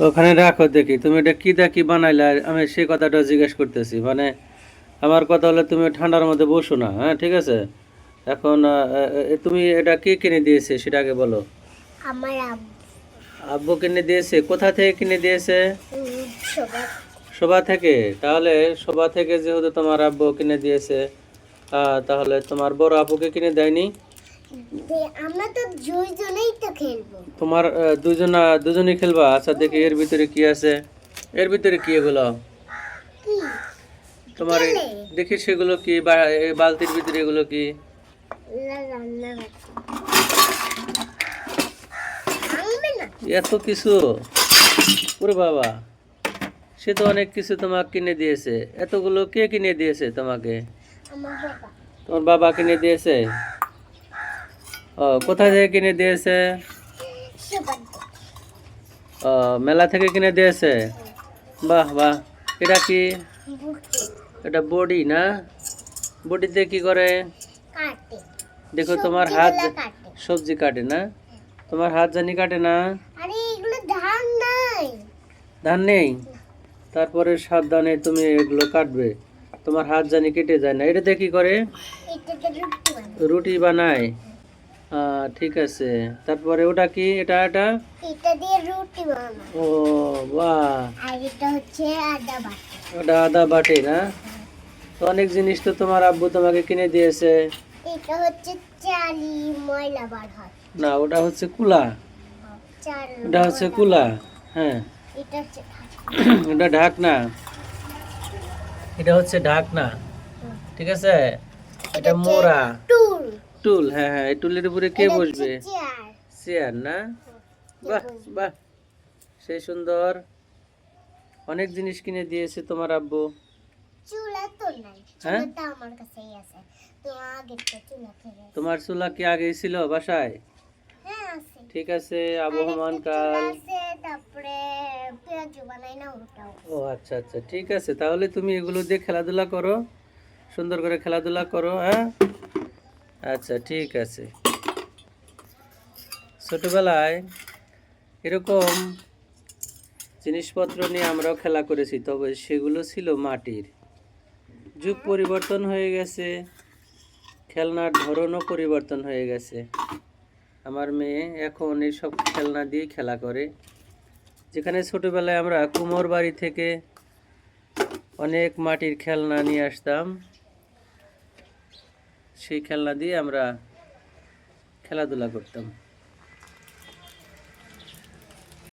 ওখানে রাখো দেখি, তুমি এটা কি দা কি বানাইলা, আমি সেই কথাটা জিজ্ঞেস করতেছি। মানে আমার কথা হলো তুমি ঠান্ডার মধ্যে বসো না, হ্যাঁ ঠিক আছে। এখন তুমি এটা কে কিনে দিয়েছে সেটা আগে বলো। আমার আব্বু। আব্বু কিনে দিয়েছে? কোথা থেকে কিনে দিয়েছে? সবার। শোভা থেকে? তাহলে শোভা থেকে যেহেতু তোমার আব্বু কিনে দিয়েছে, তাহলে তোমার বড় আপুকে কিনে দেয়নি? আমরা তো দুইজনেই তো খেলবো। তোমার দুজনেই খেলবা? আচ্ছা দেখি এর ভিতরে কি আছে। এর ভিতরে কি এগুলো? কি? তোমার তেলে। দেখি সেগুলো কি, এই বালতির ভিতরে এগুলো কি? রান্না ভাঙবে না। এত কিছু! ওরে বাবা, সে তো অনেক কিছু তোমাকে কিনে দিয়েছে। এতগুলো কে কিনে দিয়েছে তোমাকে? আমার বাবা। তোমার বাবা কিনে দিয়েছে? ও, কোথা থেকে কিনে দিয়েছে? সবার। ও, মেলা থেকে কিনে দিয়েছে। বাহ বাহ। এটা কি? বুকে। এটা বডি না? বডিতে কি করে? কাটে। দেখো তোমার হাত। সবজিগুলা কাটে। সবজি কাটে না? তোমার হাত জানি কাটে না? আরে এগুলো ধান নাই। ধান নেই? তারপরে সাবধানে তুমি এগুলো কাটবে। তোমার হাত জানি কেটে যায় না। এটাতে কি করে? এটাতে রুটি বানায়। রুটি বানায়? ঠিক আছে। তারপরে ওটা কি? এটা এটা এটা দিয়ে রুটি বানায়। ও বাহ। আর এটা হচ্ছে আদা বাটা। ওটা আদা বাটে না? তো অনেক জিনিস তো তোমার আব্বু তোমাকে কিনে দিয়েছে। এটা হচ্ছে চালি ময়লা বার হয়। না, ওটা হচ্ছে কুলা। চাল ওটা হচ্ছে কুলা। হ্যাঁ। এটা হচ্ছে এটা ঢাকনা। এটা হচ্ছে ঢাকনা। ঠিক আছে। এটা মোড়া। টুল। টুল, হ্যাঁ হ্যাঁ, এই টুলের উপরে কে এটা হচ্ছে বসবে? চেয়ার। চেয়ার না? বাহ বাহ, সেই সুন্দর। অনেক জিনিস কিনে দিয়েছে তোমার আব্বু। চুলা তো নাই, হ্যাঁ? চুলাটা আমার কাছেই আছে। তো আগে তো চুলা থেকে। তোমার চুলা কি আগেই ছিল বাসায়? হ্যাঁ আছে। ঠিক আছে, আর আবহমান একটা চুলা কাল। আছে, তারপরে পেঁয়াজু বানাই না ওটাও। ও আচ্ছা আচ্ছা, ঠিক আছে। তাহলে তুমি এগুলো দিয়ে খেলাধুলা করো, সুন্দর করে খেলাধুলা করো, হ্যাঁ। আচ্ছা ঠিক আছে। ছোটবেলায় এরকম জিনিসপত্র নিয়ে আমরাও খেলা করেছি, তবে সেগুলো ছিল মাটির। যুগ পরিবর্তন হয়ে গেছে, খেলনার ধরনও পরিবর্তন হয়ে গেছে। আমার মেয়ে এখন এইসব খেলনা দিয়ে খেলা করে। যেখানে ছোটবেলায় আমরা কুমোর বাড়ি থেকে অনেক মাটির খেলনা নিয়ে আসতাম, সেই খেলনা দিয়ে আমরা খেলাধুলা করতাম।